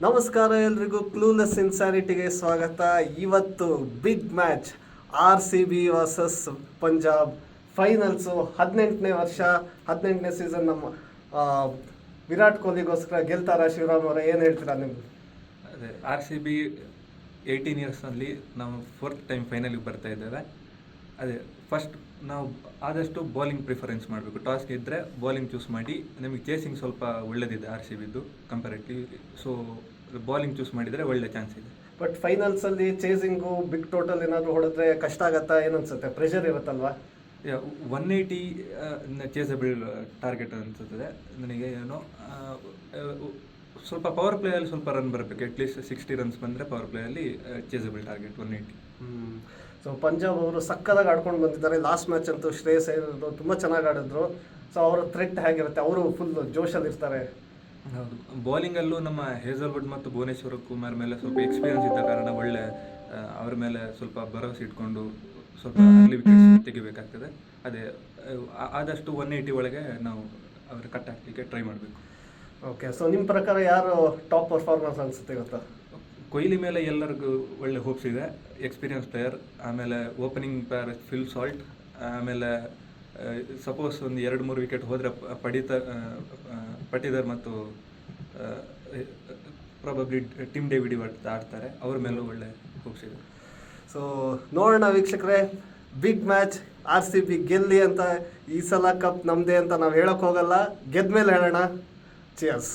ನಮಸ್ಕಾರ ಎಲ್ರಿಗೂ ಕ್ಲೂಲೆಸ್ ಇನ್ಸ್ಯಾರಿಟಿಗೆ ಸ್ವಾಗತ. ಇವತ್ತು big match RCB versus Punjab finals. 18ನೇ ವರ್ಷ, 18ನೇ ಸೀಸನ್. ನಮ್ಮ ವಿರಾಟ್ ಕೊಹ್ಲಿಗೋಸ್ಕರ ಗೆಲ್ತಾರ? ಶಿವರಾಮ್ ಅವರ ಏನು ಹೇಳ್ತೀರಾ ನಿಮ್ಗೆ? ಅದೇ RCB 18 ಇಯರ್ಸ್ನಲ್ಲಿ ನಾವು 4th ಟೈಮ್ ಫೈನಲಿಗೆ ಬರ್ತಾ ಇದ್ದೇವೆ. ಅದೇ ಫಸ್ಟ್ ನಾವು ಆದಷ್ಟು ಬೌಲಿಂಗ್ ಪ್ರಿಫರೆನ್ಸ್ ಮಾಡಬೇಕು. ಟಾಸ್ ಗೆದ್ದರೆ ಬೌಲಿಂಗ್ ಚೂಸ್ ಮಾಡಿ, ನಮಗೆ ಚೇಸಿಂಗ್ ಸ್ವಲ್ಪ ಒಳ್ಳೆದಿದೆ RCBದು ಕಂಪೇರೇಟಿವ್ಲಿ. ಸೊ ಬೌಲಿಂಗ್ ಚೂಸ್ ಮಾಡಿದರೆ ಒಳ್ಳೆ ಚಾನ್ಸ್ ಇದೆ. ಬಟ್ ಫೈನಲ್ಸಲ್ಲಿ ಚೇಸಿಂಗು ಬಿಗ್ ಟೋಟಲ್ ಏನಾದರೂ ಹೊಡೆದ್ರೆ ಕಷ್ಟ ಆಗತ್ತಾ? ಏನನ್ಸುತ್ತೆ? ಪ್ರೆಷರ್ ಇರುತ್ತಲ್ವಾ? 180 ಚೇಸಬಲ್ ಟಾರ್ಗೆಟ್ ಅನಿಸುತ್ತದೆ ನನಗೆ. ಏನೋ ಸ್ವಲ್ಪ ಪವರ್ ಪ್ಲೇಯಲ್ಲಿ ಸ್ವಲ್ಪ ರನ್ ಬರಬೇಕು. ಅಟ್ಲೀಸ್ಟ್ 60 ರನ್ಸ್ ಬಂದರೆ ಪವರ್ ಪ್ಲೇಯಲ್ಲಿ ಚೇಸಬಲ್ ಟಾರ್ಗೆಟ್ 180. ಸೊ ಪಂಜಾಬ್ ಅವರು ಸಕ್ಕದಾಗಿ ಆಡ್ಕೊಂಡು ಬಂದಿದ್ದಾರೆ. ಲಾಸ್ಟ್ ಮ್ಯಾಚ್ ಅಂತೂ ಶ್ರೇಯಸ್ ಅಯ್ಯರ್ ತುಂಬ ಚೆನ್ನಾಗಿ ಆಡಿದ್ರು. ಸೊ ಅವರ ಥ್ರೆಟ್ ಹೇಗಿರುತ್ತೆ? ಅವರು ಫುಲ್ ಜೋಶಲ್ಲಿ ಇರ್ತಾರೆ. ಹೌದು, ಬೌಲಿಂಗಲ್ಲೂ ನಮ್ಮ ಹೇಜಲ್ವುಡ್ ಮತ್ತು ಭುವನೇಶ್ವರ್ ಕುಮಾರ್ ಮೇಲೆ ಸ್ವಲ್ಪ ಎಕ್ಸ್ಪೀರಿಯನ್ಸ್ ಇದ್ದ ಕಾರಣ ಒಳ್ಳೆ ಅವ್ರ ಮೇಲೆ ಸ್ವಲ್ಪ ಭರವಸೆ ಇಟ್ಕೊಂಡು ಸ್ವಲ್ಪ ಅರ್ಲಿ ವಿಕೆಟ್ಸ್ ತೆಗಿಬೇಕಾಗ್ತದೆ. ಅದೇ ಆದಷ್ಟು 180 ಒಳಗೆ ನಾವು ಅವ್ರ ಕಟ್ ಹಾಕಲಿಕ್ಕೆ ಟ್ರೈ ಮಾಡಬೇಕು. ಓಕೆ, ಸೊ ನಿಮ್ಮ ಪ್ರಕಾರ ಯಾರು ಟಾಪ್ ಪರ್ಫಾರ್ಮೆನ್ಸ್ ಅನಿಸುತ್ತೆ ಇವತ್ತು? ಕೊಹ್ಲಿ ಮೇಲೆ ಎಲ್ಲರಿಗೂ ಒಳ್ಳೆ ಹೋಪ್ಸ್ ಇದೆ. Experience player. ಆಮೇಲೆ ಓಪನಿಂಗ್ ಪ್ಲೇಯರ್ ಫಿಲ್ ಸಾಲ್ಟ್. ಆಮೇಲೆ ಸಪೋಸ್ ಒಂದು 2-3 ವಿಕೆಟ್ ಹೋದರೆ ಪಟಿದರ್ ಮತ್ತು ಪ್ರಾಬಬ್ಲಿ ಟಿಮ್ ಡೇವಿಡ್ ಆಡ್ತಾರೆ. ಅವ್ರ ಮೇಲೂ ಒಳ್ಳೆ ಹೋಪ್ಸ್ ಇದೆ. ಸೊ ನೋಡೋಣ ವೀಕ್ಷಕರೇ, ಬಿಗ್ ಮ್ಯಾಚ್. RCB ಗೆಲ್ಲಿ ಅಂತ. ಈ ಸಲ ಕಪ್ ನಮ್ಮದೇ ಅಂತ ನಾವು ಹೇಳೋಕ್ಕೆ ಹೋಗಲ್ಲ, ಗೆದ್ದ ಮೇಲೆ ಹೇಳೋಣ. ಚಿಯರ್ಸ್.